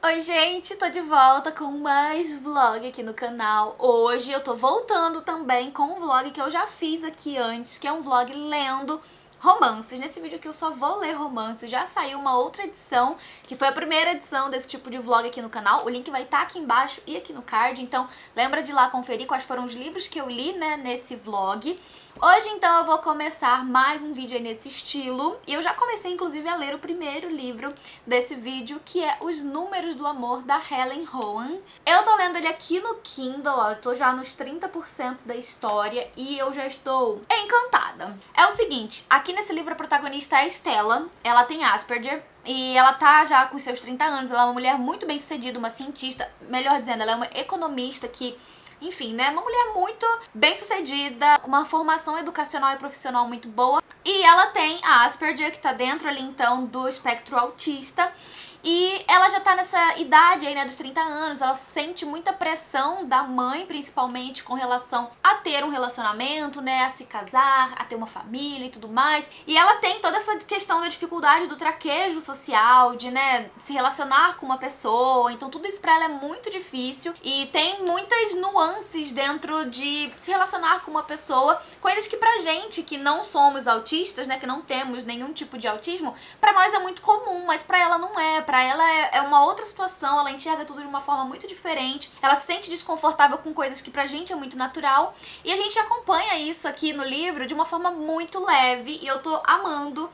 Oi gente, tô de volta com mais vlog aqui no canal. Hoje eu tô voltando também com um vlog que eu já fiz aqui antes, que é um vlog lendo romances. Nesse vídeo aqui eu só vou ler romances. Já saiu uma outra edição, que foi a primeira edição desse tipo de vlog aqui no canal. O link vai estar aqui embaixo e aqui no card, então lembra de ir lá conferir quais foram os livros que eu li, né, nesse vlog. Hoje, então, eu vou começar mais um vídeo aí nesse estilo. E eu já comecei, inclusive, a ler o primeiro livro desse vídeo, que é Os Números do Amor, da Helen Hoang. Eu tô lendo ele aqui no Kindle, ó, eu tô já nos 30% da história e eu já estou encantada. É o seguinte, aqui nesse livro a protagonista é a Stella, ela tem Asperger. E ela tá já com seus 30 anos, ela é uma mulher muito bem sucedida, uma cientista, melhor dizendo, ela é uma economista que... Enfim, né, uma mulher muito bem-sucedida, com uma formação educacional e profissional muito boa. E ela tem a Asperger, que tá dentro ali, então, do espectro autista. E ela já tá nessa idade aí, né, dos 30 anos, ela sente muita pressão da mãe, principalmente, com relação a ter um relacionamento, né, a se casar, a ter uma família e tudo mais. E ela tem toda essa questão da dificuldade do traquejo social, de, né, se relacionar com uma pessoa. Então tudo isso pra ela é muito difícil e tem muitas nuances dentro de se relacionar com uma pessoa, coisas que pra gente que não somos autistas, né, que não temos nenhum tipo de autismo, pra nós é muito comum, mas pra ela não é. Pra ela é uma outra situação, ela enxerga tudo de uma forma muito diferente, ela se sente desconfortável com coisas que pra gente é muito natural, e a gente acompanha isso aqui no livro de uma forma muito leve, e eu tô amando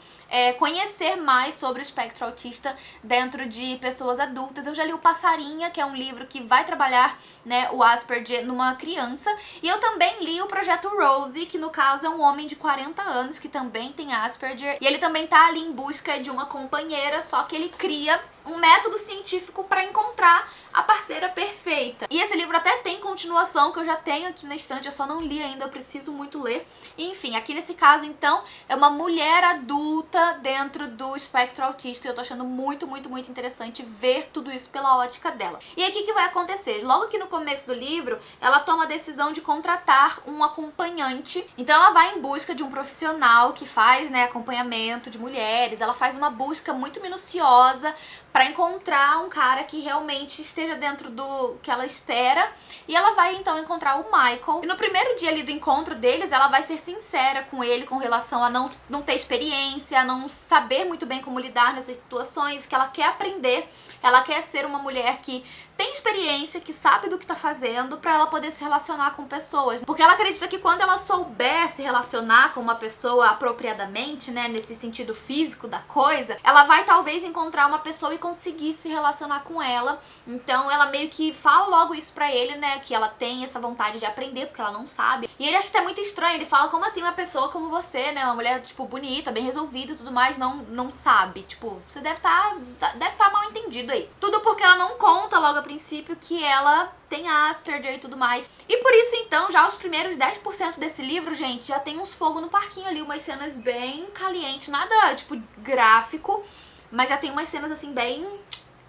conhecer mais sobre o espectro autista dentro de pessoas adultas. Eu já li o Passarinha, que é um livro que vai trabalhar, né, o Asperger numa criança, e eu também li o Projeto Rose, que no caso é um homem de 40 anos que também tem Asperger, e ele também tá ali em busca de uma companheira, só que ele cria um método científico para encontrar a parceira perfeita. E esse livro até tem continuação, que eu já tenho aqui na estante, eu só não li ainda, eu preciso muito ler. E, enfim, aqui nesse caso, então, é uma mulher adulta dentro do espectro autista, e eu tô achando muito, muito, muito interessante ver tudo isso pela ótica dela. E aí, o que vai acontecer? Logo que no começo do livro, ela toma a decisão de contratar um acompanhante. Então ela vai em busca de um profissional que faz, né, acompanhamento de mulheres, ela faz uma busca muito minuciosa pra encontrar um cara que realmente esteja dentro do que ela espera, e ela vai então encontrar o Michael. E no primeiro dia ali do encontro deles, ela vai ser sincera com ele com relação a não ter experiência, a não saber muito bem como lidar nessas situações, que ela quer aprender, ela quer ser uma mulher que tem experiência, que sabe do que tá fazendo, pra ela poder se relacionar com pessoas. Porque ela acredita que quando ela souber se relacionar com uma pessoa apropriadamente, né, nesse sentido físico da coisa, ela vai talvez encontrar uma pessoa e conseguir se relacionar com ela. Então ela meio que fala logo isso pra ele, né, que ela tem essa vontade de aprender, porque ela não sabe. E ele acha até muito estranho, ele fala, como assim uma pessoa como você, né, uma mulher, tipo, bonita, bem resolvida e tudo mais, não sabe. Tipo, você deve tá mal entendido aí. Tudo porque ela não conta logo a princípio que ela tem Asperger e tudo mais. E por isso, então, já os primeiros 10% desse livro, gente, já tem uns fogo no parquinho ali, umas cenas bem calientes, nada, tipo, gráfico, mas já tem umas cenas, assim, bem,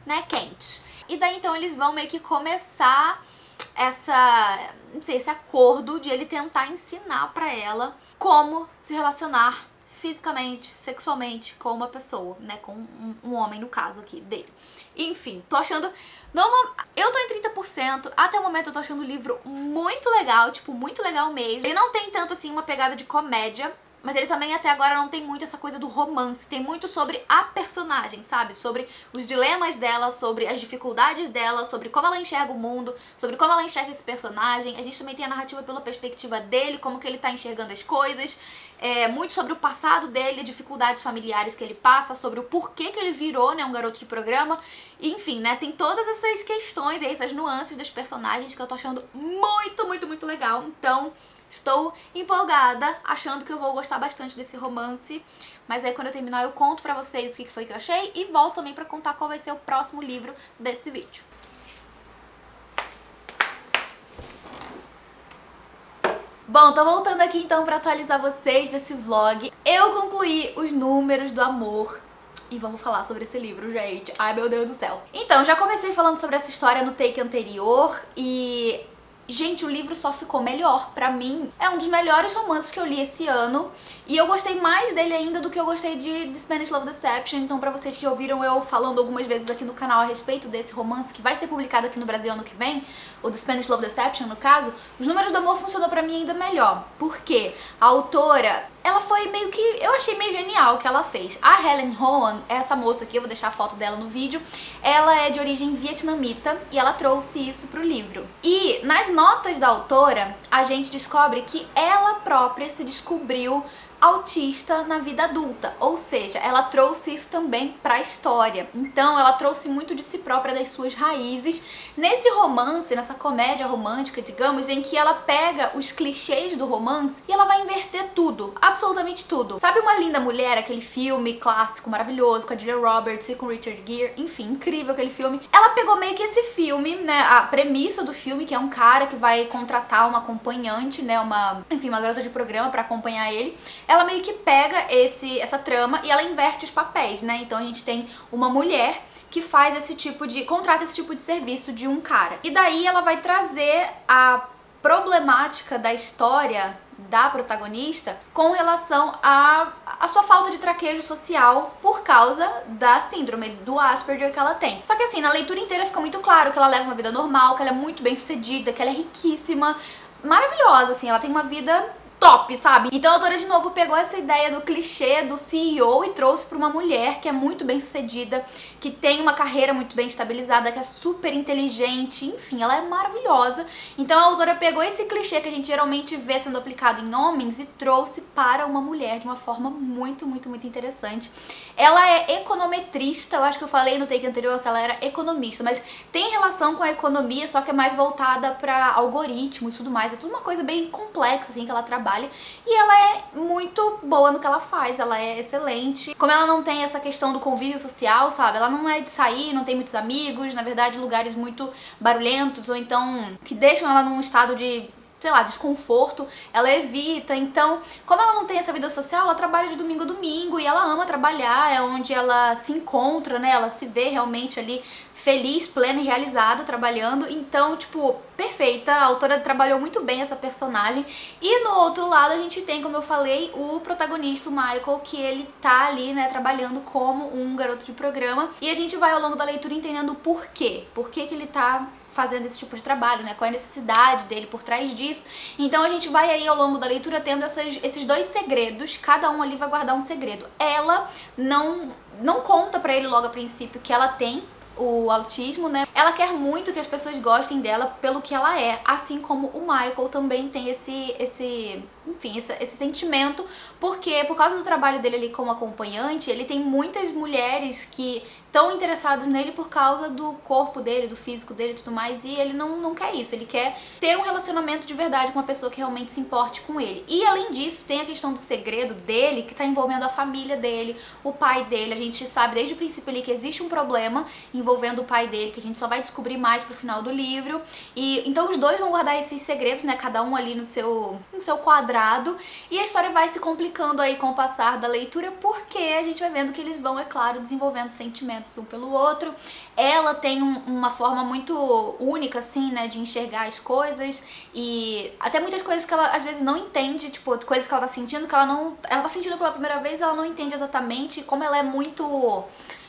né, quentes. E daí, então, eles vão meio que começar não sei, esse acordo de ele tentar ensinar pra ela como se relacionar fisicamente, sexualmente com uma pessoa, né, com um homem no caso aqui dele. Enfim, tô achando... Eu tô em 30%, até o momento eu tô achando o livro muito legal, tipo, muito legal mesmo. Ele não tem tanto, assim, uma pegada de comédia, mas ele também até agora não tem muito essa coisa do romance, tem muito sobre a personagem, sabe? Sobre os dilemas dela, sobre as dificuldades dela, sobre como ela enxerga o mundo, sobre como ela enxerga esse personagem. A gente também tem a narrativa pela perspectiva dele, como que ele tá enxergando as coisas, muito sobre o passado dele, dificuldades familiares que ele passa, sobre o porquê que ele virou, né, um garoto de programa. Enfim, né, tem todas essas questões, essas nuances das personagens que eu tô achando muito, muito, muito legal. Então... estou empolgada, achando que eu vou gostar bastante desse romance. Mas aí quando eu terminar eu conto pra vocês o que foi que eu achei e volto também pra contar qual vai ser o próximo livro desse vídeo. Bom, tô voltando aqui então pra atualizar vocês desse vlog. Eu concluí Os Números do Amor. E vamos falar sobre esse livro, gente. Ai, meu Deus do céu. Então, já comecei falando sobre essa história no take anterior e... gente, o livro só ficou melhor. Pra mim, é um dos melhores romances que eu li esse ano. E eu gostei mais dele ainda do que eu gostei de The Spanish Love Deception. Então, pra vocês que ouviram eu falando algumas vezes aqui no canal a respeito desse romance, que vai ser publicado aqui no Brasil ano que vem, o The Spanish Love Deception, no caso, Os Números do Amor funcionou pra mim ainda melhor. Por quê? A autora, ela foi meio que... eu achei meio genial o que ela fez. A Helen Hoang, essa moça aqui, eu vou deixar a foto dela no vídeo, ela é de origem vietnamita e ela trouxe isso pro livro. E nas notas da autora, a gente descobre que ela própria se descobriu autista na vida adulta, ou seja, ela trouxe isso também pra história. Então ela trouxe muito de si própria, das suas raízes, nesse romance, nessa comédia romântica, digamos, em que ela pega os clichês do romance e ela vai inverter tudo, absolutamente tudo. Sabe Uma Linda Mulher, aquele filme clássico maravilhoso com a Julia Roberts e com o Richard Gere, enfim, incrível aquele filme. Ela pegou meio que esse filme, né, a premissa do filme, que é um cara que vai contratar uma acompanhante, né, uma garota de programa pra acompanhar ele. Ela meio que pega essa trama e ela inverte os papéis, né? Então a gente tem uma mulher que faz contrata esse tipo de serviço de um cara. E daí ela vai trazer a problemática da história da protagonista com relação à sua falta de traquejo social por causa da síndrome do Asperger que ela tem. Só que assim, na leitura inteira fica muito claro que ela leva uma vida normal, que ela é muito bem sucedida, que ela é riquíssima, maravilhosa, assim, ela tem uma vida top, sabe? Então a autora de novo pegou essa ideia do clichê do CEO e trouxe pra uma mulher que é muito bem sucedida, que tem uma carreira muito bem estabilizada, que é super inteligente, enfim, ela é maravilhosa. Então a autora pegou esse clichê que a gente geralmente vê sendo aplicado em homens e trouxe para uma mulher de uma forma muito, muito, muito interessante. Ela é econometrista, eu acho que eu falei no take anterior que ela era economista, mas tem relação com a economia, só que é mais voltada pra algoritmos e tudo mais. É tudo uma coisa bem complexa, assim, que ela trabalha. E ela é muito boa no que ela faz, ela é excelente. Como ela não tem essa questão do convívio social, sabe? Ela não é de sair, não tem muitos amigos, na verdade lugares muito barulhentos ou então que deixam ela num estado de, sei lá, desconforto, ela evita. Então, como ela não tem essa vida social, ela trabalha de domingo a domingo e ela ama trabalhar, é onde ela se encontra, né? Ela se vê realmente ali feliz, plena e realizada trabalhando. Então, tipo, perfeita. A autora trabalhou muito bem essa personagem. E no outro lado a gente tem, como eu falei, o protagonista, o Michael, que ele tá ali, né, trabalhando como um garoto de programa. E a gente vai ao longo da leitura entendendo o porquê. Por que que ele tá fazendo esse tipo de trabalho, né? Qual é a necessidade dele por trás disso. Então a gente vai aí ao longo da leitura tendo esses dois segredos, cada um ali vai guardar um segredo. Ela não conta pra ele logo a princípio que ela tem o autismo, né? Ela quer muito que as pessoas gostem dela pelo que ela é, assim como o Michael também tem esse sentimento, porque por causa do trabalho dele ali como acompanhante, ele tem muitas mulheres que estão interessadas nele por causa do corpo dele, do físico dele e tudo mais, e ele não quer isso, ele quer ter um relacionamento de verdade com uma pessoa que realmente se importe com ele. E além disso, tem a questão do segredo dele, que tá envolvendo a família dele, o pai dele. A gente sabe desde o princípio ali que existe um problema envolvendo o pai dele, que a gente só vai descobrir mais pro final do livro. E então os dois vão guardar esses segredos, né, cada um ali no seu quadrado, e a história vai se complicando aí com o passar da leitura, porque a gente vai vendo que eles vão, é claro, desenvolvendo sentimentos um pelo outro. Ela tem uma forma muito única, assim, né, de enxergar as coisas, e até muitas coisas que ela às vezes não entende, tipo, coisas que ela tá sentindo, que ela tá sentindo pela primeira vez, ela não entende exatamente. Como ela é muito,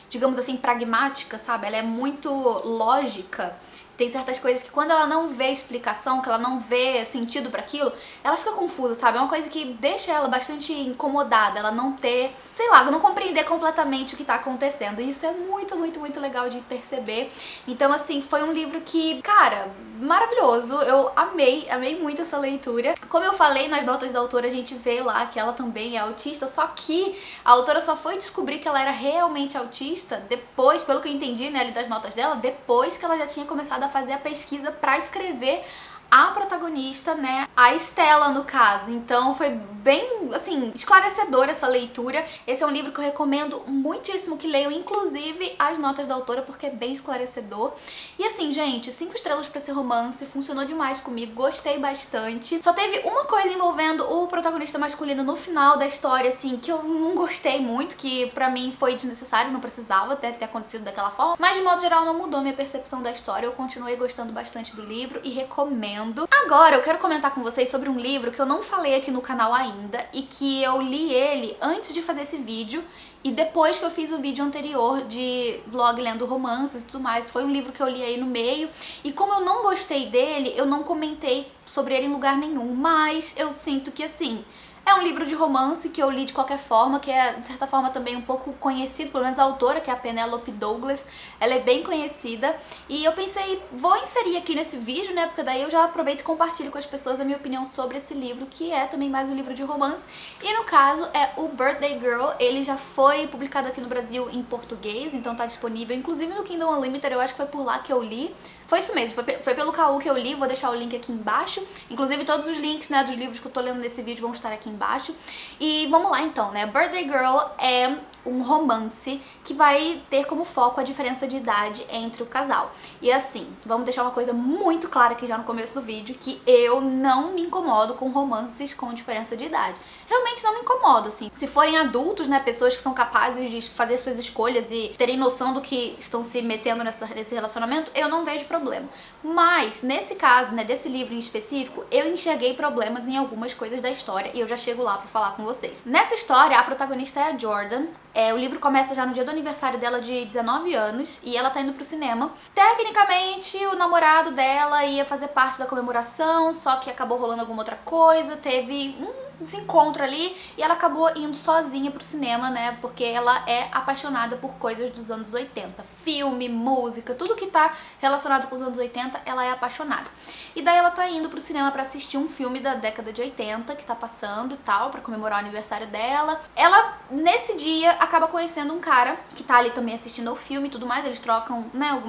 digamos assim, pragmática, sabe? Ela é muito lógica. Tem certas coisas que quando ela não vê explicação, que ela não vê sentido pra aquilo, ela fica confusa, sabe? É uma coisa que deixa ela bastante incomodada, ela não ter, sei lá, não compreender completamente o que tá acontecendo. E isso é muito, muito, muito legal de perceber. Então, assim, foi um livro que, cara, maravilhoso. Eu amei muito essa leitura. Como eu falei, nas notas da autora a gente vê lá que ela também é autista, só que a autora só foi descobrir que ela era realmente autista depois, pelo que eu entendi, né, ali das notas dela, depois que ela já tinha começado a fazer a pesquisa pra escrever a protagonista, né, a Stella no caso. Então foi bem, assim, esclarecedora essa leitura. Esse é um livro que eu recomendo muitíssimo que leiam, inclusive as notas da autora, porque é bem esclarecedor. E assim, gente, 5 estrelas pra esse romance, funcionou demais comigo, gostei bastante. Só teve uma coisa envolvendo o protagonista masculino no final da história, assim, que eu não gostei muito, que pra mim foi desnecessário, não precisava ter acontecido daquela forma, mas de modo geral não mudou minha percepção da história. Eu continuei gostando bastante do livro e recomendo. lendo. Agora eu quero comentar com vocês sobre um livro que eu não falei aqui no canal ainda e que eu li ele antes de fazer esse vídeo e depois que eu fiz o vídeo anterior de vlog lendo romances e tudo mais. Foi um livro que eu li aí no meio e como eu não gostei dele, eu não comentei sobre ele em lugar nenhum, mas eu sinto que assim... É um livro de romance que eu li de qualquer forma, que é, de certa forma, também um pouco conhecido, pelo menos a autora, que é a Penelope Douglas, ela é bem conhecida. E eu pensei, vou inserir aqui nesse vídeo, né, porque daí eu já aproveito e compartilho com as pessoas a minha opinião sobre esse livro, que é também mais um livro de romance. E no caso é o Birthday Girl, ele já foi publicado aqui no Brasil em português, então tá disponível, inclusive no Kindle Unlimited, eu acho que foi por lá que eu li. Foi isso mesmo, foi pelo KU que eu li, vou deixar o link aqui embaixo. Inclusive todos os links, né, dos livros que eu tô lendo nesse vídeo vão estar aqui embaixo. E vamos lá então, né, Birthday Girl é um romance que vai ter como foco a diferença de idade entre o casal. E assim, vamos deixar uma coisa muito clara aqui já no começo do vídeo, que eu não me incomodo com romances com diferença de idade. Realmente não me incomodo, assim. Se forem adultos, né, pessoas que são capazes de fazer suas escolhas e terem noção do que estão se metendo nesse relacionamento, eu não vejo problema. Mas, nesse caso, né, desse livro em específico, eu enxerguei problemas em algumas coisas da história e eu já chego lá pra falar com vocês. Nessa história, a protagonista é a Jordan. O livro começa já no dia do aniversário dela de 19 anos e ela tá indo pro cinema. Tecnicamente, o namorado dela ia fazer parte da comemoração, só que acabou rolando alguma outra coisa, teve desencontro ali e ela acabou indo sozinha pro cinema, né, porque ela é apaixonada por coisas dos anos 80, filme, música, tudo que tá relacionado com os anos 80, ela é apaixonada. E daí ela tá indo pro cinema pra assistir um filme da década de 80 que tá passando e tal, pra comemorar o aniversário dela. Ela, nesse dia, acaba conhecendo um cara que tá ali também assistindo ao filme e tudo mais, eles trocam, né,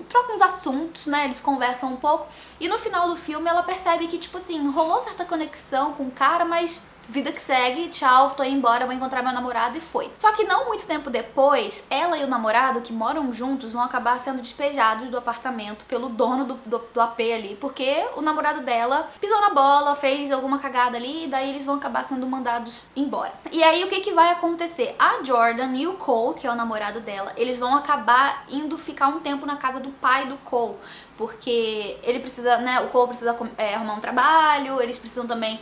trocam uns assuntos, né, eles conversam um pouco, e no final do filme ela percebe que, tipo assim, rolou certa conexão com o cara, mas vida que segue, tchau, tô indo embora, vou encontrar meu namorado e foi. Só que não muito tempo depois, ela e o namorado, que moram juntos, vão acabar sendo despejados do apartamento pelo dono do AP ali, porque o namorado dela pisou na bola, fez alguma cagada ali, e daí eles vão acabar sendo mandados embora. E aí o que que vai acontecer? A Jordan e o Cole, que é o namorado dela, eles vão acabar indo ficar um tempo na casa do pai do Cole, porque ele precisa, né, o Cole precisa arrumar um trabalho, eles precisam também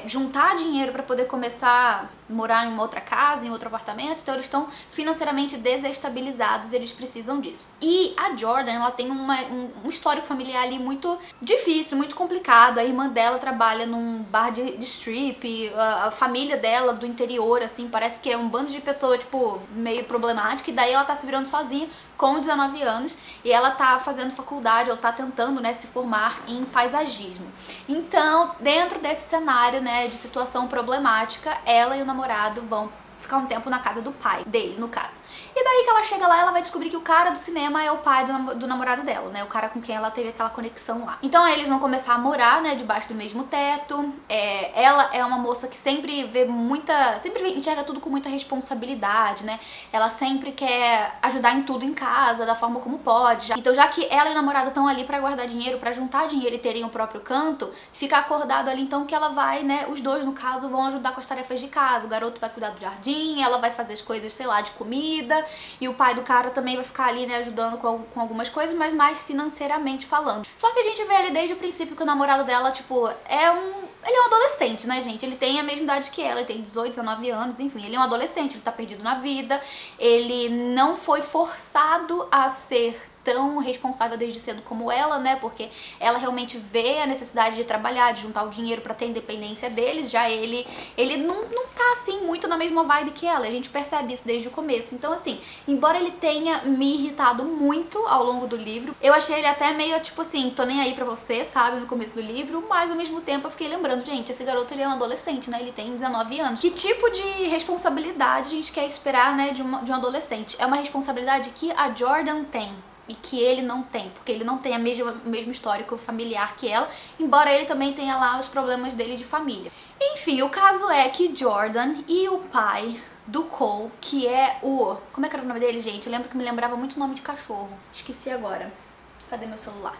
juntar dinheiro para poder começar a morar em uma outra casa, em outro apartamento, então eles estão financeiramente desestabilizados, eles precisam disso. E a Jordan, ela tem um histórico familiar ali muito difícil, muito complicado. A irmã dela trabalha num bar de strip, a família dela do interior, assim, parece que é um bando de pessoa, tipo, meio problemática, e daí ela tá se virando sozinha com 19 anos, e ela tá fazendo faculdade, ou tá tentando, né, se formar em paisagismo. Então, dentro desse cenário, né, de situação problemática, ela e o namorado vão ficar um tempo na casa do pai dele, no caso. E daí que ela chega lá, ela vai descobrir que o cara do cinema é o pai do namorado dela, né? O cara com quem ela teve aquela conexão lá. Então aí eles vão começar a morar, né, debaixo do mesmo teto. Ela é uma moça que sempre enxerga tudo com muita responsabilidade, né? Ela sempre quer ajudar em tudo em casa, da forma como pode. Então já que ela e o namorado estão ali pra guardar dinheiro, pra juntar dinheiro e terem o próprio canto, fica acordado ali então que ela vai, né, os dois no caso vão ajudar com as tarefas de casa. O garoto vai cuidar do jardim, ela vai fazer as coisas, sei lá, de comida, e o pai do cara também vai ficar ali, né, ajudando com algumas coisas, mas mais financeiramente falando. Só que a gente vê ali desde o princípio que o namorado dela, tipo, ele é um adolescente, né, gente? Ele tem a mesma idade que ela, ele tem 18, 19 anos, enfim, ele é um adolescente, ele tá perdido na vida, ele não foi forçado a ser tão responsável desde cedo como ela, né, porque ela realmente vê a necessidade de trabalhar, de juntar o dinheiro pra ter a independência deles, já ele não tá, assim, muito na mesma vibe que ela, a gente percebe isso desde o começo. Então, assim, embora ele tenha me irritado muito ao longo do livro, eu achei ele até meio, tipo assim, tô nem aí pra você, sabe, no começo do livro, mas ao mesmo tempo eu fiquei lembrando, gente, esse garoto, ele é um adolescente, né, ele tem 19 anos. Que tipo de responsabilidade a gente quer esperar, né, de um adolescente? É uma responsabilidade que a Jordan tem e que ele não tem, porque ele não tem o mesmo histórico familiar que ela, embora ele também tenha lá os problemas dele de família. Enfim, o caso é que Jordan e o pai do Cole, que é o... Como é que era o nome dele, gente? Eu lembro que me lembrava muito o nome de cachorro. Esqueci agora. Cadê meu celular?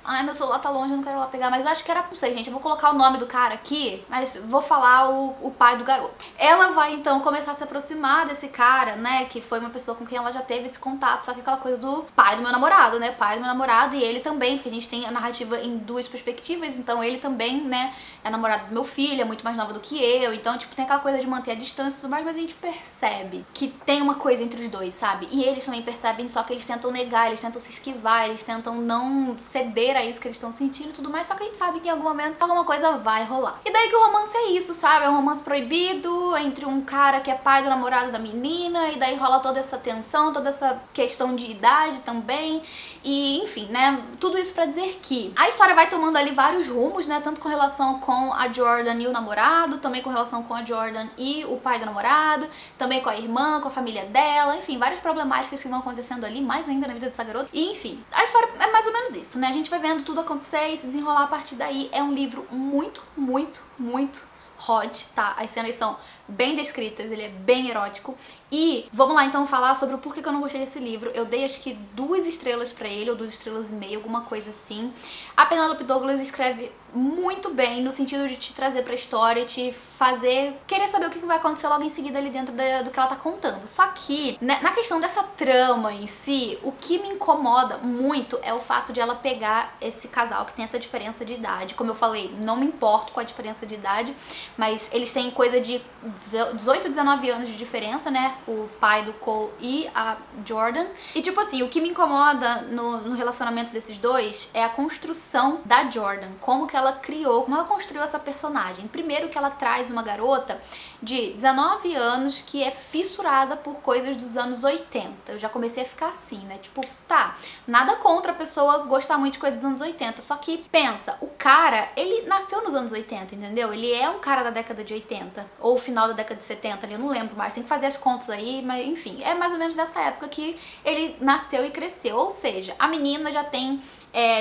Ai, meu celular tá longe, eu não quero lá pegar. Mas acho que era, não sei, gente, eu vou colocar o nome do cara aqui, mas vou falar o pai do garoto. Ela vai, então, começar a se aproximar desse cara, né, que foi uma pessoa com quem ela já teve esse contato, só que aquela coisa do pai do meu namorado, né, pai do meu namorado e ele também, porque a gente tem a narrativa em duas perspectivas, então ele também, né, é namorado do meu filho, é muito mais nova do que eu, então, tipo, tem aquela coisa de manter a distância e tudo mais, mas a gente percebe que tem uma coisa entre os dois, sabe? E eles também percebem, só que eles tentam negar, eles tentam se esquivar, eles tentam não ceder a isso que eles estão sentindo e tudo mais, só que a gente sabe que em algum momento alguma coisa vai rolar. E daí que o romance é isso, sabe? É um romance proibido entre um cara que é pai do namorado da menina, e daí rola toda essa tensão, toda essa questão de idade também, e enfim, né? Tudo isso pra dizer que a história vai tomando ali vários rumos, né? Tanto com relação com a Jordan e o namorado, também com relação com a Jordan e o pai do namorado, também com a irmã, com a família dela, enfim, várias problemáticas que vão acontecendo ali, mais ainda na vida dessa garota. E enfim, a história é mais ou menos isso, né? A gente vai vendo tudo acontecer e se desenrolar a partir daí. É um livro muito, muito, muito hot, tá? As cenas são bem descritas, ele é bem erótico. E vamos lá então falar sobre o porquê que eu não gostei desse livro. Eu dei acho que 2 estrelas pra ele, ou 2 estrelas e meia, alguma coisa assim. A Penelope Douglas escreve muito bem, no sentido de te trazer pra história, te fazer querer saber o que vai acontecer logo em seguida ali dentro do que ela tá contando. Só que, né, na questão dessa trama em si, o que me incomoda muito é o fato de ela pegar esse casal que tem essa diferença de idade. Como eu falei, não me importo com a diferença de idade, mas eles têm coisa de 18, 19 anos de diferença, né? O pai do Cole e a Jordan. E tipo assim, o que me incomoda no relacionamento desses dois é a construção da Jordan. Como que ela criou, como ela construiu essa personagem. Primeiro que ela traz uma garota de 19 anos que é fissurada por coisas dos anos 80. Eu já comecei a ficar assim, né? Tipo, tá, nada contra a pessoa gostar muito de coisas dos anos 80, só que pensa, o cara, ele nasceu nos anos 80, entendeu? Ele é um cara da década de 80, ou final da década de 70 ali, eu não lembro mais, tem que fazer as contas aí, mas enfim, é mais ou menos dessa época que ele nasceu e cresceu, ou seja, a menina já tem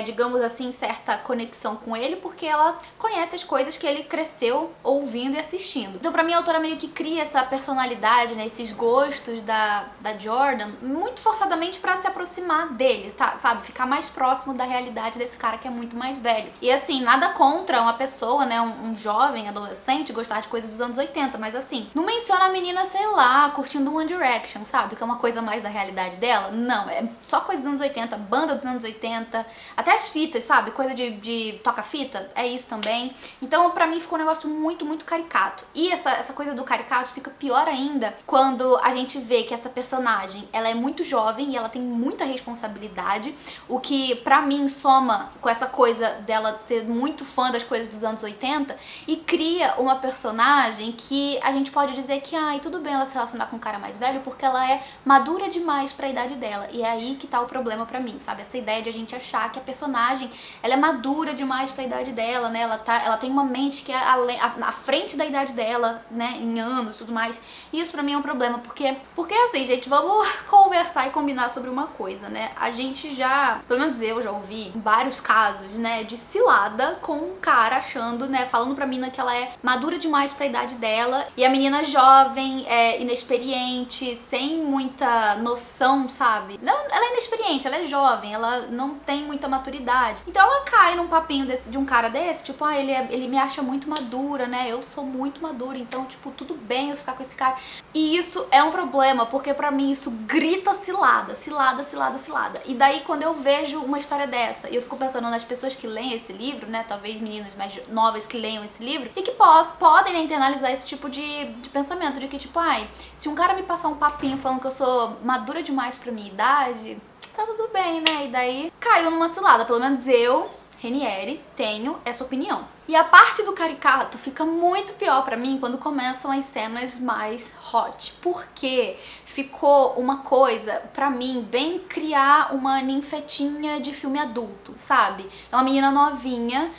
digamos assim, certa conexão com ele, porque ela conhece as coisas que ele cresceu ouvindo e assistindo. Então pra mim a autora meio que cria essa personalidade, né, esses gostos da Jordan, muito forçadamente pra se aproximar dele, tá, sabe? Ficar mais próximo da realidade desse cara que é muito mais velho. E assim, nada contra uma pessoa, né, um jovem, adolescente, gostar de coisas dos anos 80, mas assim, não menciona a menina, sei lá, curtindo One Direction, sabe? Que é uma coisa mais da realidade dela. Não, é só coisa dos anos 80, banda dos anos 80, até as fitas, sabe? Coisa de toca-fita, é isso também. Então, pra mim, ficou um negócio muito, muito caricato. E essa coisa do caricato fica pior ainda quando a gente vê que essa personagem, ela é muito jovem e ela tem muita responsabilidade, o que, pra mim, soma com essa coisa dela ser muito fã das coisas dos anos 80 e cria uma personagem que a gente pode dizer que, ai, tudo bem ela se relacionar com um cara mais velho porque ela é madura demais pra idade dela. E é aí que tá o problema pra mim, sabe? Essa ideia de a gente achar que a personagem, ela é madura demais pra idade dela, né? Ela tem uma mente que é à frente da idade dela, né? Em anos e tudo mais. E isso pra mim é um problema, porque assim, gente, vamos conversar e combinar sobre uma coisa, né? A gente já, pelo menos eu já ouvi vários casos, né? De cilada com um cara achando, né? Falando pra menina que ela é madura demais pra idade dela e a menina jovem, inexperiente, sem muita noção, sabe? Não, ela é inexperiente, ela é jovem, ela não tem muita maturidade. Então ela cai num papinho de um cara desse, tipo, ele me acha muito madura, né? Eu sou muito madura, então, tipo, tudo bem eu ficar com esse cara. E isso é um problema, porque pra mim isso grita cilada, cilada, cilada, cilada. E daí quando eu vejo uma história dessa, e eu fico pensando nas pessoas que leem esse livro, né? Talvez meninas mais novas que leiam esse livro, e que podem, né, internalizar esse tipo de pensamento, de que, tipo, ai, se um cara me passar um papinho falando que eu sou madura demais pra minha idade, tá tudo bem, né? E daí caiu numa cilada. Pelo menos eu, Renieri, tenho essa opinião. E a parte do caricato fica muito pior pra mim quando começam as cenas mais hot. Porque ficou uma coisa, pra mim, bem criar uma ninfetinha de filme adulto, sabe? É uma menina novinha,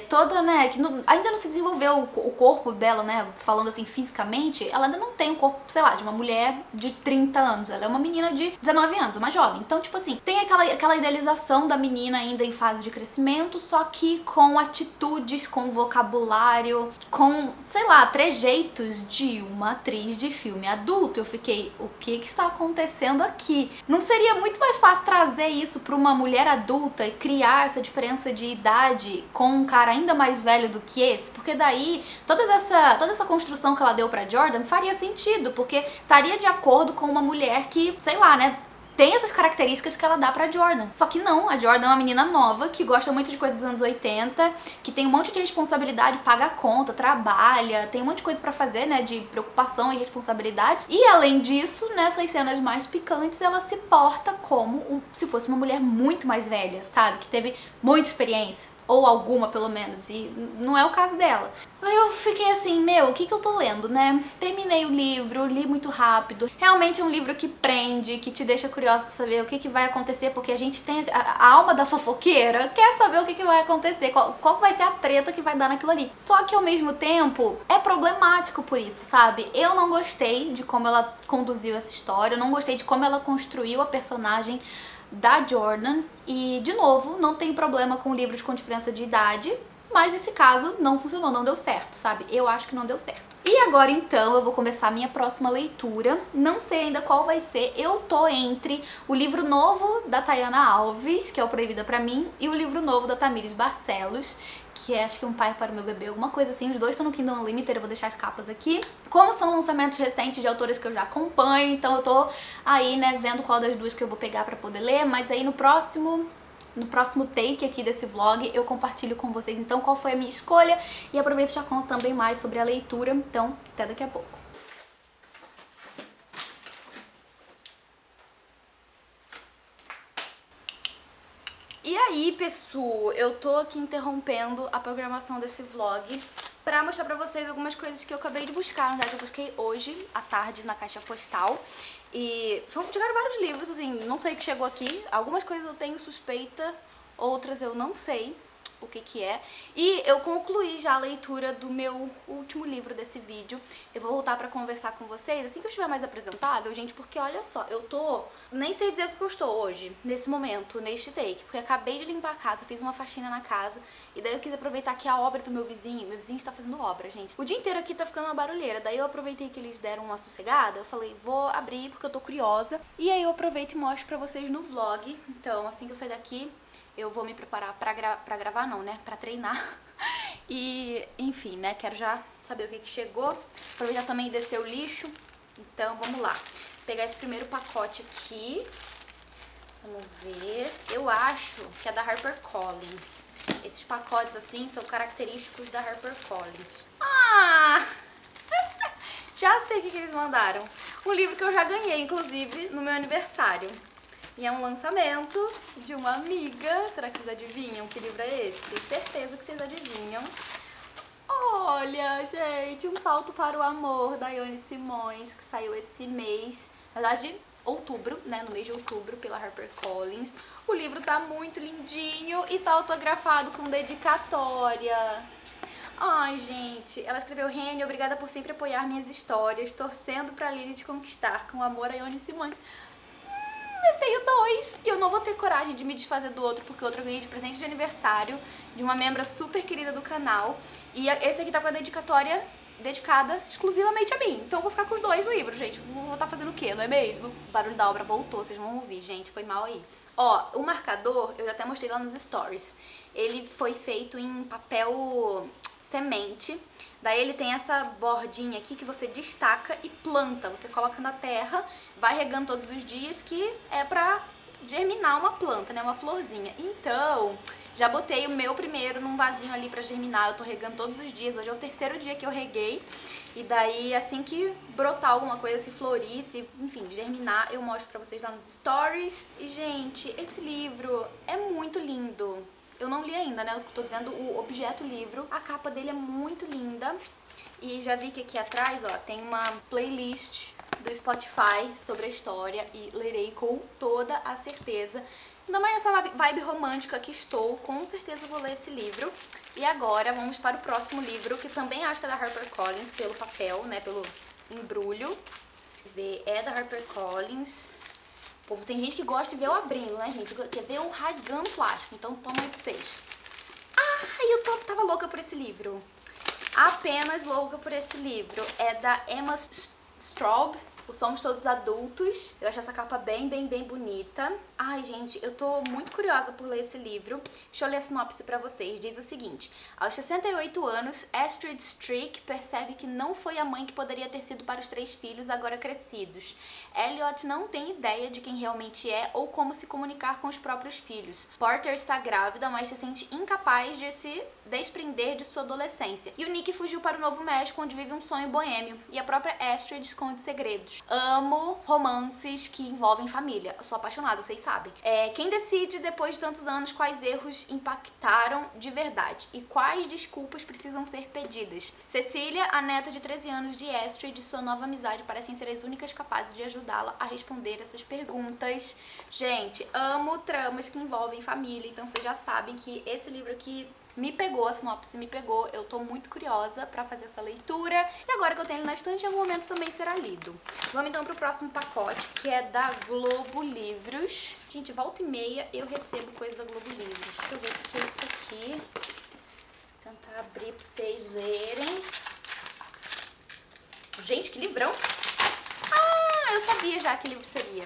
toda, né, que ainda não se desenvolveu o corpo dela, né, falando assim fisicamente, ela ainda não tem o corpo, sei lá, de uma mulher de 30 anos, ela é uma menina de 19 anos, uma jovem. Então, tipo assim, tem aquela idealização da menina ainda em fase de crescimento, só que com atitudes emojis, com vocabulário, com, sei lá, trejeitos de uma atriz de filme adulto. Eu fiquei, o que está acontecendo aqui? Não seria muito mais fácil trazer isso para uma mulher adulta e criar essa diferença de idade com um cara ainda mais velho do que esse? Porque daí toda essa construção que ela deu pra Jordan faria sentido, porque estaria de acordo com uma mulher que, sei lá, né, tem essas características que ela dá pra Jordan. Só que não, a Jordan é uma menina nova, que gosta muito de coisas dos anos 80, que tem um monte de responsabilidade, paga a conta, trabalha, tem um monte de coisa pra fazer, né, de preocupação e responsabilidade. E além disso, nessas cenas mais picantes, ela se porta como se fosse uma mulher muito mais velha, sabe? Que teve muita experiência. Ou alguma, pelo menos, e não é o caso dela. Aí eu fiquei assim, meu, o que eu tô lendo, né? Terminei o livro, li muito rápido. Realmente é um livro que prende, que te deixa curiosa pra saber o que vai acontecer, porque a gente tem a alma da fofoqueira, quer saber o que vai acontecer, qual vai ser a treta que vai dar naquilo ali. Só que ao mesmo tempo, é problemático por isso, sabe? Eu não gostei de como ela conduziu essa história, eu não gostei de como ela construiu a personagem da Jordan, e de novo, não tem problema com livros com diferença de idade, mas nesse caso não funcionou, não deu certo, sabe? Eu acho que não deu certo. E agora então eu vou começar a minha próxima leitura, não sei ainda qual vai ser, eu tô entre o livro novo da Tayana Alves, que é o Proibida Pra Mim, e o livro novo da Tamires Barcelos, que é acho que Um Pai para o Meu Bebê, alguma coisa assim. Os dois estão no Kindle Unlimited, eu vou deixar as capas aqui. Como são lançamentos recentes de autores que eu já acompanho, então eu tô aí, né, vendo qual das duas que eu vou pegar pra poder ler, mas aí no próximo take aqui desse vlog eu compartilho com vocês então qual foi a minha escolha e aproveito e já conto também mais sobre a leitura, então até daqui a pouco. E aí, pessoal, eu tô aqui interrompendo a programação desse vlog pra mostrar pra vocês algumas coisas que eu acabei de buscar. Na verdade, eu busquei hoje, à tarde, na caixa postal. E chegaram vários livros, assim, não sei o que chegou aqui. Algumas coisas eu tenho suspeita, outras eu não sei o que é. E eu concluí já a leitura do meu último livro desse vídeo. Eu vou voltar pra conversar com vocês assim que eu estiver mais apresentável, gente, porque olha só, eu tô... nem sei dizer o que eu estou hoje, nesse momento, neste take, porque eu acabei de limpar a casa, fiz uma faxina na casa, e daí eu quis aproveitar que a obra do meu vizinho está fazendo obra, gente. O dia inteiro aqui tá ficando uma barulheira, daí eu aproveitei que eles deram uma sossegada, eu falei, vou abrir porque eu tô curiosa, e aí eu aproveito e mostro pra vocês no vlog. Então, assim que eu sair daqui, eu vou me preparar pra gravar não, né? Pra treinar. E, enfim, né? Quero já saber o que chegou. Aproveitar também e descer o lixo. Então, vamos lá. Vou pegar esse primeiro pacote aqui. Vamos ver. Eu acho que é da HarperCollins. Esses pacotes, assim, são característicos da HarperCollins. Ah! Já sei o que eles mandaram. Um livro que eu já ganhei, inclusive, no meu aniversário. E é um lançamento de uma amiga. Será que vocês adivinham que livro é esse? Tenho certeza que vocês adivinham. Olha, gente, Um Salto para o Amor, da Ione Simões, que saiu esse mês. Na verdade, outubro, né? No mês de outubro, pela HarperCollins. O livro tá muito lindinho e tá autografado com dedicatória. Ai, gente, ela escreveu: Reni, obrigada por sempre apoiar minhas histórias, torcendo pra Lily te conquistar, com amor a Ione Simões. Eu tenho dois e eu não vou ter coragem de me desfazer do outro, porque o outro eu ganhei de presente de aniversário de uma membra super querida do canal. E esse aqui tá com a dedicatória dedicada exclusivamente a mim. Então eu vou ficar com os dois livros, gente. Vou estar fazendo o quê, não é mesmo? O barulho da obra voltou, vocês vão ouvir, gente. Foi mal aí. Ó, o marcador, eu já até mostrei lá nos stories. Ele foi feito em papel semente. Daí ele tem essa bordinha aqui que você destaca e planta. Você coloca na terra, vai regando todos os dias, que é pra germinar uma planta, né? Uma florzinha. Então, já botei o meu primeiro num vasinho ali pra germinar. Eu tô regando todos os dias. Hoje é o terceiro dia que eu reguei. E daí, assim que brotar alguma coisa, se florir, se, enfim, germinar, eu mostro pra vocês lá nos stories. E, gente, esse livro é muito lindo. Eu não li ainda, né? Eu tô dizendo o objeto livro. A capa dele é muito linda. E já vi que aqui atrás, ó, tem uma playlist do Spotify sobre a história. E lerei com toda a certeza. Ainda mais nessa vibe romântica que estou, com certeza vou ler esse livro. E agora vamos para o próximo livro, que também acho que é da HarperCollins, pelo papel, né? Pelo embrulho. É da HarperCollins. O povo, tem gente que gosta de ver eu abrindo, né, gente? Quer ver eu rasgando plástico. Então toma aí pra vocês. Ah, Ai, tava louca por esse livro. Apenas louca por esse livro. É da Emma Straub. Somos Todos Adultos. Eu acho essa capa bem bonita. Ai, gente, eu tô muito curiosa por ler esse livro. Deixa eu ler a sinopse pra vocês. Diz o seguinte: aos 68 anos, Astrid Strick percebe que não foi a mãe que poderia ter sido para os 3 filhos agora crescidos. Elliot não tem ideia de quem realmente é ou como se comunicar com os próprios filhos. Porter está grávida, mas se sente incapaz de se desprender de sua adolescência. E o Nick fugiu para o Novo México, onde vive um sonho boêmio. E a própria Astrid esconde segredos. Amo romances que envolvem família. Eu sou apaixonada, vocês sabem. Quem decide, depois de tantos anos, quais erros impactaram de verdade e quais desculpas precisam ser pedidas? Cecília, a neta de 13 anos de Astrid, e sua nova amizade parecem ser as únicas capazes de ajudá-la a responder essas perguntas. Gente, amo tramas que envolvem família, então vocês já sabem que esse livro aqui me pegou, a sinopse me pegou, eu tô muito curiosa pra fazer essa leitura. E agora que eu tenho ele na estante, em algum momento também será lido. Vamos então pro próximo pacote, que é da Globo Livros. Gente, volta e meia eu recebo coisa da Globo Livros. Deixa eu ver o que é isso aqui. Vou tentar abrir pra vocês verem. Gente, que livrão! Ah, eu sabia já que livro seria.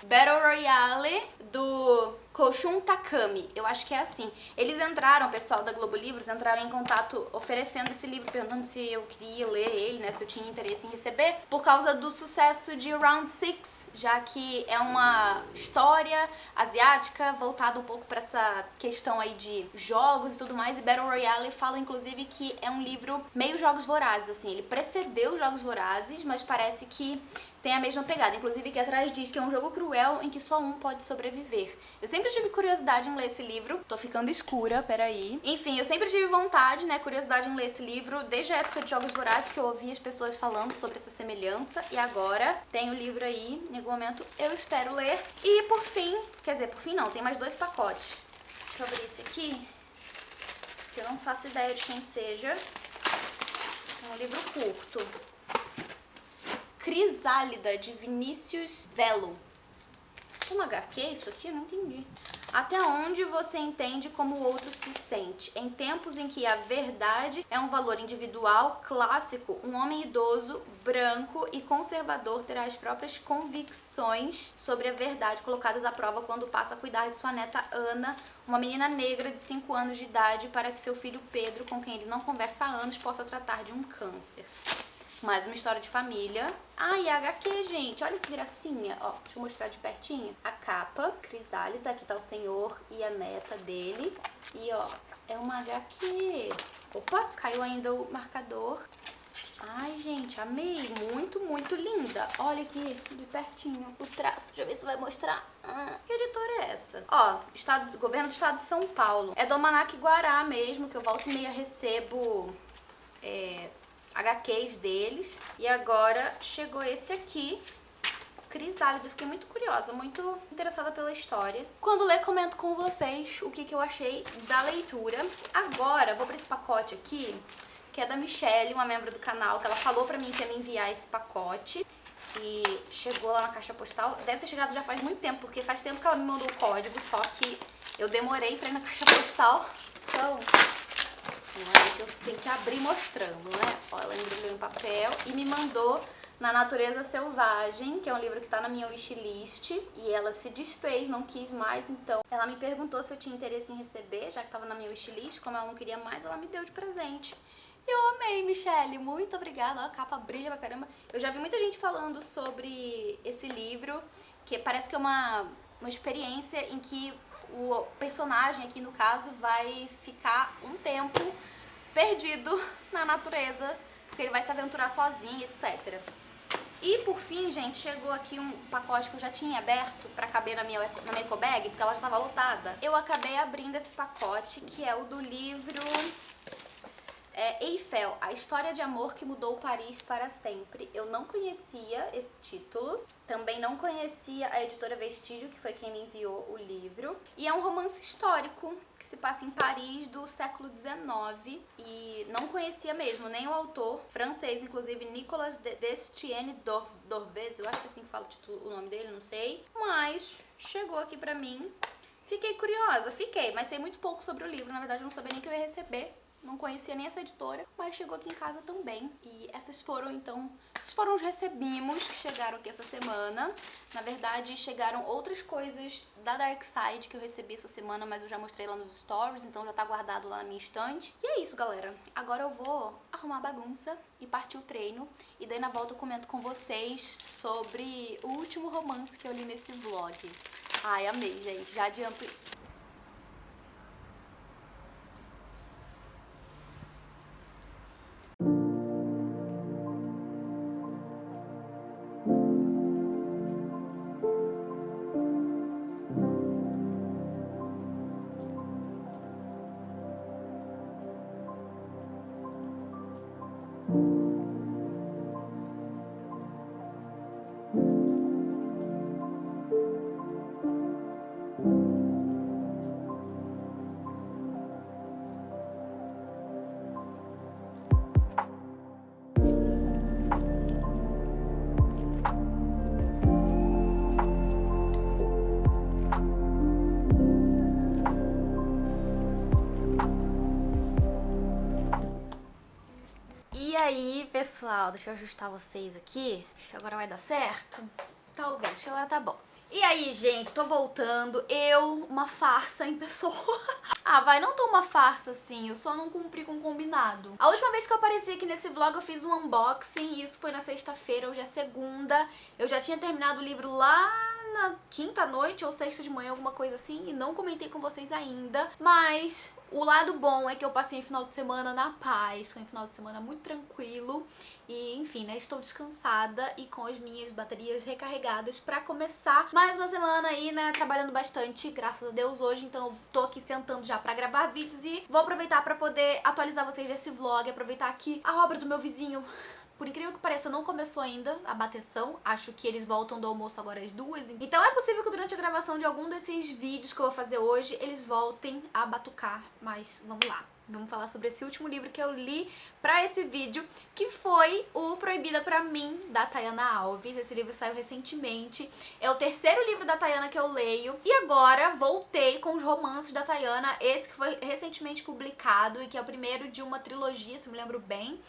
Battle Royale, do Koshun Takami, eu acho que é assim. Eles entraram, o pessoal da Globo Livros, entraram em contato oferecendo esse livro, perguntando se eu queria ler ele, né, se eu tinha interesse em receber, por causa do sucesso de Round 6, já que é uma história asiática voltada um pouco para essa questão aí de jogos e tudo mais, e Battle Royale fala inclusive que é um livro meio Jogos Vorazes, assim, ele precedeu Jogos Vorazes, mas parece que tem a mesma pegada. Inclusive aqui atrás diz que é um jogo cruel em que só um pode sobreviver. Eu sempre tive curiosidade em ler esse livro. Tô ficando escura, peraí. Enfim, eu sempre tive vontade, né, curiosidade em ler esse livro desde a época de Jogos Vorazes, que eu ouvia as pessoas falando sobre essa semelhança. E agora tem o livro aí, em algum momento eu espero ler. E por fim, quer dizer, por fim não, tem mais 2 pacotes. Deixa eu abrir esse aqui, que eu não faço ideia de quem seja. É um livro curto. Crisálida, de Vinícius Velo. Tem uma HQ isso aqui? Eu não entendi. Até onde você entende como o outro se sente? Em tempos em que a verdade é um valor individual clássico, um homem idoso, branco e conservador terá as próprias convicções sobre a verdade colocadas à prova quando passa a cuidar de sua neta Ana, uma menina negra de 5 anos de idade, para que seu filho Pedro, com quem ele não conversa há anos, possa tratar de um câncer. Mais uma história de família. Ah, e a HQ, gente. Olha que gracinha. Ó, deixa eu mostrar de pertinho. A capa, Crisálida. Aqui tá o senhor e a neta dele. E, ó, é uma HQ. Opa, caiu ainda o marcador. Ai, gente, amei. Muito linda. Olha aqui, de pertinho, o traço. Deixa eu ver se vai mostrar. Que editora é essa? Ó, Governo do Estado de São Paulo. É do Almanac Guará mesmo, que eu volta e meia recebo HQs deles. E agora chegou esse aqui, Crisálida. Fiquei muito curiosa, muito interessada pela história. Quando ler, comento com vocês o que eu achei da leitura. Agora, vou pra esse pacote aqui, que é da Michelle, uma membro do canal, que ela falou pra mim que ia me enviar esse pacote. E chegou lá na caixa postal. Deve ter chegado já faz muito tempo, porque faz tempo que ela me mandou o código, só que eu demorei pra ir na caixa postal. Então, eu tenho que abrir mostrando, né? Ó, ela embrulhou em papel e me mandou Na Natureza Selvagem, que é um livro que tá na minha wishlist, e ela se desfez, não quis mais, então ela me perguntou se eu tinha interesse em receber, já que tava na minha wishlist. Como ela não queria mais, ela me deu de presente. Eu amei, Michelle, muito obrigada. Ó, a capa brilha pra caramba. Eu já vi muita gente falando sobre esse livro, que parece que é uma experiência em que o personagem aqui, no caso, vai ficar um tempo perdido na natureza, porque ele vai se aventurar sozinho, etc. E por fim, gente, chegou aqui um pacote que eu já tinha aberto pra caber na minha eco bag, porque ela já tava lotada. Eu acabei abrindo esse pacote, que é o do livro Eiffel, a história de amor que mudou Paris para sempre. Eu não conhecia esse título, também não conhecia a editora Vestígio, que foi quem me enviou o livro. E é um romance histórico que se passa em Paris do século XIX, e não conhecia mesmo nem o autor, francês inclusive, Nicolas Destienne d'Orbez, eu acho que é assim que fala o nome dele, não sei. Mas chegou aqui pra mim Fiquei curiosa, mas sei muito pouco sobre o livro. Na verdade, eu não sabia nem que eu ia receber. Não conhecia nem essa editora, mas chegou aqui em casa também. E esses foram os recebimos que chegaram aqui essa semana. Na verdade, chegaram outras coisas da Dark Side que eu recebi essa semana, mas eu já mostrei lá nos stories, então já tá guardado lá na minha estante. E é isso, galera. Agora eu vou arrumar a bagunça e partir o treino. E daí na volta eu comento com vocês sobre o último romance que eu li nesse vlog. Ai, amei, gente. Já adianto isso. E aí, pessoal, deixa eu ajustar vocês aqui. Acho que agora vai dar certo. Tá, lugar, acho que agora tá bom. E aí, gente, tô voltando. Eu, uma farsa em pessoa. Ah, vai, não tô uma farsa assim, eu só não cumpri com o combinado. A última vez que eu apareci aqui nesse vlog eu fiz um unboxing, e isso foi na sexta-feira, hoje é segunda. Eu já tinha terminado o livro lá na quinta noite ou sexta de manhã, alguma coisa assim, e não comentei com vocês ainda. Mas o lado bom é que eu passei o final de semana na paz, foi um final de semana muito tranquilo. E enfim, né, estou descansada e com as minhas baterias recarregadas pra começar mais uma semana aí, né, trabalhando bastante, graças a Deus, hoje. Então eu tô aqui sentando já pra gravar vídeos e vou aproveitar pra poder atualizar vocês desse vlog, aproveitar aqui a obra do meu vizinho. Por incrível que pareça, não começou ainda a bateção. Acho que eles voltam do almoço agora às 2. Então é possível que durante a gravação de algum desses vídeos que eu vou fazer hoje, eles voltem a batucar. Mas vamos lá. Vamos falar sobre esse último livro que eu li pra esse vídeo, que foi o Proibida Pra Mim, da Tayana Alves. Esse livro saiu recentemente. É o terceiro livro da Tayana que eu leio. E agora voltei com os romances da Tayana. Esse que foi recentemente publicado e que é o primeiro de uma trilogia, se eu me lembro bem.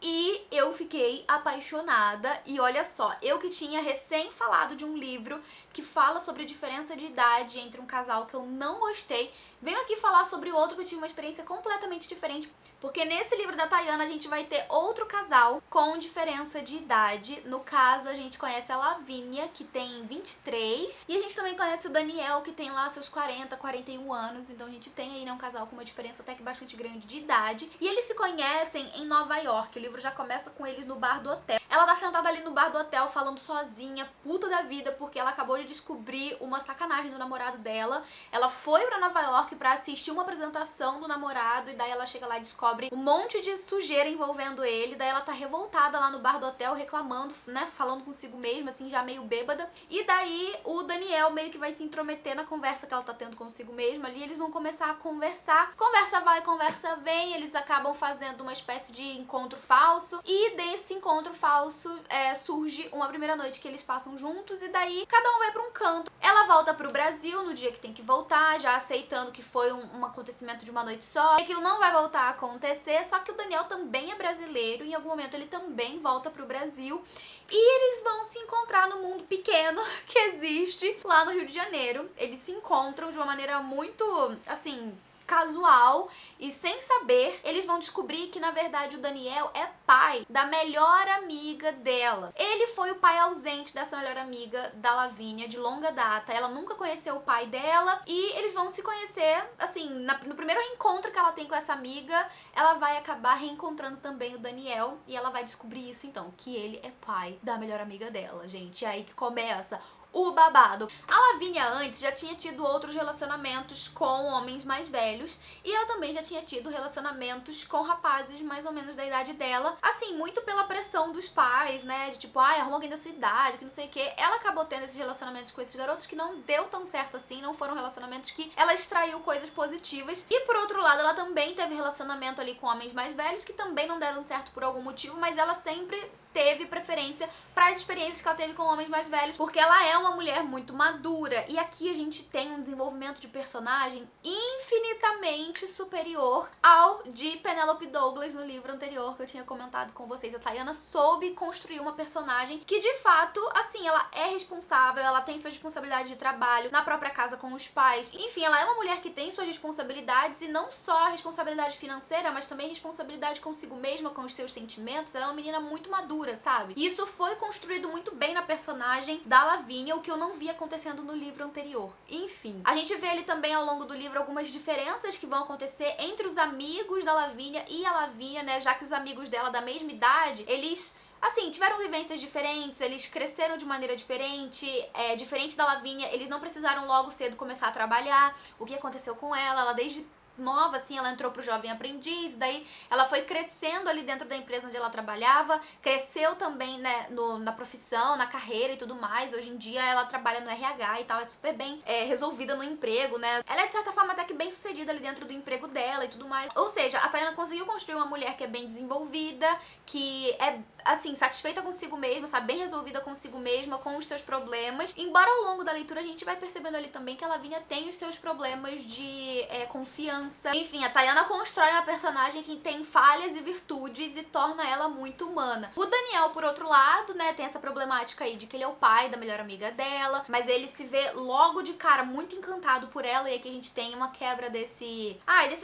E eu fiquei apaixonada, e olha só, eu que tinha recém falado de um livro que fala sobre a diferença de idade entre um casal que eu não gostei, venho aqui falar sobre outro que eu tive uma experiência completamente diferente, porque nesse livro da Tayana a gente vai ter outro casal com diferença de idade. No caso, a gente conhece a Lavínia, que tem 23, e a gente também conhece o Daniel, que tem lá seus 40, 41 anos, então a gente tem aí, né, um casal com uma diferença até que bastante grande de idade, e eles se conhecem em Nova York. O livro já começa com eles no bar do hotel. Ela tá sentada ali no bar do hotel falando sozinha, puta da vida, porque ela acabou de descobrir uma sacanagem do namorado dela. Ela foi pra Nova York pra assistir uma apresentação do namorado, e daí ela chega lá e descobre um monte de sujeira envolvendo ele. Daí ela tá revoltada lá no bar do hotel, reclamando, né, falando consigo mesma, assim, já meio bêbada. E daí o Daniel meio que vai se intrometer na conversa que ela tá tendo consigo mesma ali. Eles vão começar a conversar. Conversa vai, conversa vem. Eles acabam fazendo uma espécie de encontro falso. E desse encontro falso surge uma primeira noite que eles passam juntos. E daí cada um vai pra um canto. Ela volta pro Brasil no dia que tem que voltar, já aceitando que foi um acontecimento de uma noite só. E aquilo não vai voltar a acontecer. Só que o Daniel também é brasileiro. E em algum momento ele também volta pro Brasil. E eles vão se encontrar no mundo pequeno que existe lá no Rio de Janeiro. Eles se encontram de uma maneira muito, assim, casual, e sem saber, eles vão descobrir que na verdade o Daniel é pai da melhor amiga dela. Ele foi o pai ausente dessa melhor amiga da Lavínia de longa data. Ela nunca conheceu o pai dela, e eles vão se conhecer, assim, no primeiro reencontro que ela tem com essa amiga, ela vai acabar reencontrando também o Daniel, e ela vai descobrir isso então, que ele é pai da melhor amiga dela, gente. É aí que começa o babado. A Lavínia antes já tinha tido outros relacionamentos com homens mais velhos, e ela também já tinha tido relacionamentos com rapazes mais ou menos da idade dela, assim, muito pela pressão dos pais, né, de tipo, ai, arruma alguém da sua idade, que não sei o que. Ela acabou tendo esses relacionamentos com esses garotos que não deu tão certo assim, não foram relacionamentos que ela extraiu coisas positivas. E por outro lado, ela também teve relacionamento ali com homens mais velhos que também não deram certo por algum motivo, mas ela sempre teve preferência para as experiências que ela teve com homens mais velhos, porque ela é uma mulher muito madura. E aqui a gente tem um desenvolvimento de personagem infinitamente superior ao de Penélope Douglas no livro anterior que eu tinha comentado com vocês. A Tayana soube construir uma personagem que, de fato, assim, ela é responsável, ela tem suas responsabilidades de trabalho na própria casa com os pais. Enfim, ela é uma mulher que tem suas responsabilidades, e não só a responsabilidade financeira, mas também responsabilidade consigo mesma, com os seus sentimentos. Ela é uma menina muito madura, sabe? E isso foi construído muito bem na personagem da Lavínia, o que eu não vi acontecendo no livro anterior. Enfim, a gente vê ali também ao longo do livro algumas diferenças que vão acontecer entre os amigos da Lavínia e a Lavínia, né? Já que os amigos dela da mesma idade, eles, assim, tiveram vivências diferentes, eles cresceram de maneira diferente, diferente da Lavínia, eles não precisaram logo cedo começar a trabalhar. O que aconteceu com ela desde nova, assim, ela entrou pro Jovem Aprendiz, daí ela foi crescendo ali dentro da empresa onde ela trabalhava, cresceu também, né, na profissão, na carreira e tudo mais. Hoje em dia ela trabalha no RH e tal, é super bem resolvida no emprego, né. Ela é, de certa forma, até que bem sucedida ali dentro do emprego dela e tudo mais. Ou seja, a Tayana conseguiu construir uma mulher que é bem desenvolvida, que é, assim, satisfeita consigo mesma, sabe, bem resolvida consigo mesma, com os seus problemas. Embora ao longo da leitura a gente vai percebendo ali também que a Lavínia tem os seus problemas de confiança. Enfim, a Tayana constrói uma personagem que tem falhas e virtudes e torna ela muito humana. O Daniel, por outro lado, né, tem essa problemática aí de que ele é o pai da melhor amiga dela, mas ele se vê logo de cara muito encantado por ela, e aqui a gente tem uma quebra desses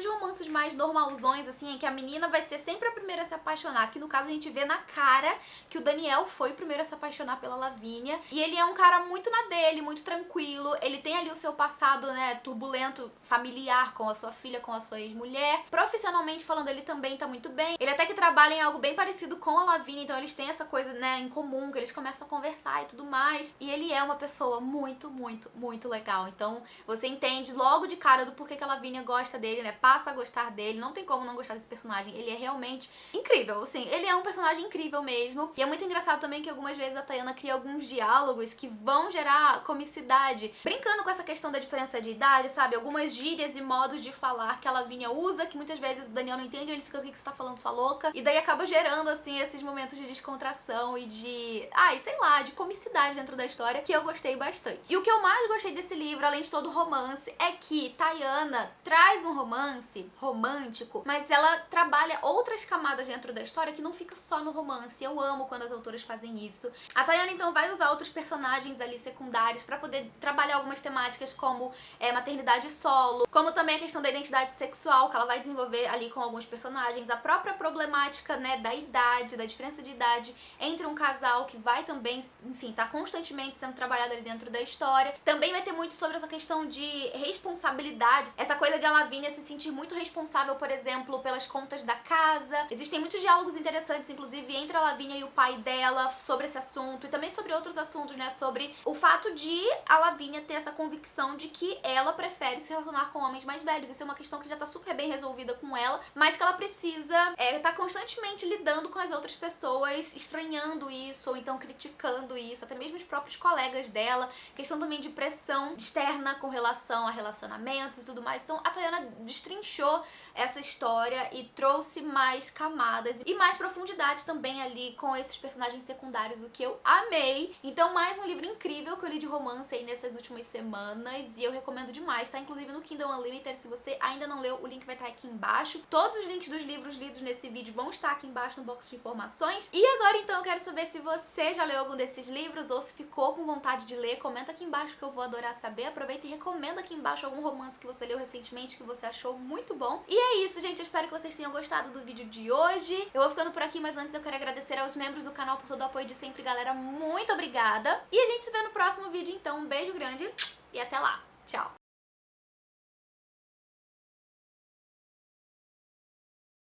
romances mais normalzões, assim, em que a menina vai ser sempre a primeira a se apaixonar, que no caso a gente vê na cara que o Daniel foi o primeiro a se apaixonar pela Lavínia, e ele é um cara muito na dele, muito tranquilo, ele tem ali o seu passado, né, turbulento, familiar, com a sua filha, com a sua ex-mulher. Profissionalmente falando, ele também tá muito bem. Ele até que trabalha em algo bem parecido com a Lavínia, então eles têm essa coisa, né, em comum, que eles começam a conversar e tudo mais. E ele é uma pessoa muito, muito, muito legal. Então você entende logo de cara do porquê que a Lavínia gosta dele, né, passa a gostar dele. Não tem como não gostar desse personagem. Ele é realmente incrível, assim, ele é um personagem incrível mesmo. E é muito engraçado também que algumas vezes a Tayana cria alguns diálogos que vão gerar comicidade, brincando com essa questão da diferença de idade, sabe? Algumas gírias e modos de falar que a Lavínia usa, que muitas vezes o Daniel não entende, ele fica, o que você tá falando, sua louca? E daí acaba gerando, assim, esses momentos de descontração e de, sei lá, de comicidade dentro da história, que eu gostei bastante. E o que eu mais gostei desse livro, além de todo o romance, é que Tayana traz um romance romântico, mas ela trabalha outras camadas dentro da história que não fica só no romance. Eu amo quando as autoras fazem isso. A Tayana, então, vai usar outros personagens ali secundários pra poder trabalhar algumas temáticas como maternidade solo, como também a questão da identidade sexual, que ela vai desenvolver ali com alguns personagens, a própria problemática, né, da idade, da diferença de idade entre um casal, que vai também, enfim, tá constantemente sendo trabalhado ali dentro da história. Também vai ter muito sobre essa questão de responsabilidade, essa coisa de a Lavínia se sentir muito responsável, por exemplo, pelas contas da casa. Existem muitos diálogos interessantes, inclusive, entre a Lavínia e o pai dela sobre esse assunto, e também sobre outros assuntos, né, sobre o fato de a Lavínia ter essa convicção de que ela prefere se relacionar com homens mais velhos. Isso é uma questão que já tá super bem resolvida com ela, mas que ela precisa tá constantemente lidando com as outras pessoas, estranhando isso, ou então criticando isso, até mesmo os próprios colegas dela, questão também de pressão externa com relação a relacionamentos e tudo mais. Então a Tayana destrinchou essa história e trouxe mais camadas e mais profundidade também ali com esses personagens secundários, o que eu amei. Então mais um livro incrível que eu li de romance aí nessas últimas semanas, e eu recomendo demais, tá inclusive no Kindle Unlimited. Se você ainda não leu, o link vai estar aqui embaixo. Todos os links dos livros lidos nesse vídeo vão estar aqui embaixo no box de informações. E agora então eu quero saber se você já leu algum desses livros ou se ficou com vontade de ler. Comenta aqui embaixo que eu vou adorar saber. Aproveita e recomenda aqui embaixo algum romance que você leu recentemente que você achou muito bom. E é isso, gente. Eu espero que vocês tenham gostado do vídeo de hoje. Eu vou ficando por aqui, mas antes eu quero agradecer aos membros do canal por todo o apoio de sempre, galera. Muito obrigada. E a gente se vê no próximo vídeo, então. Um beijo grande e até lá. Tchau!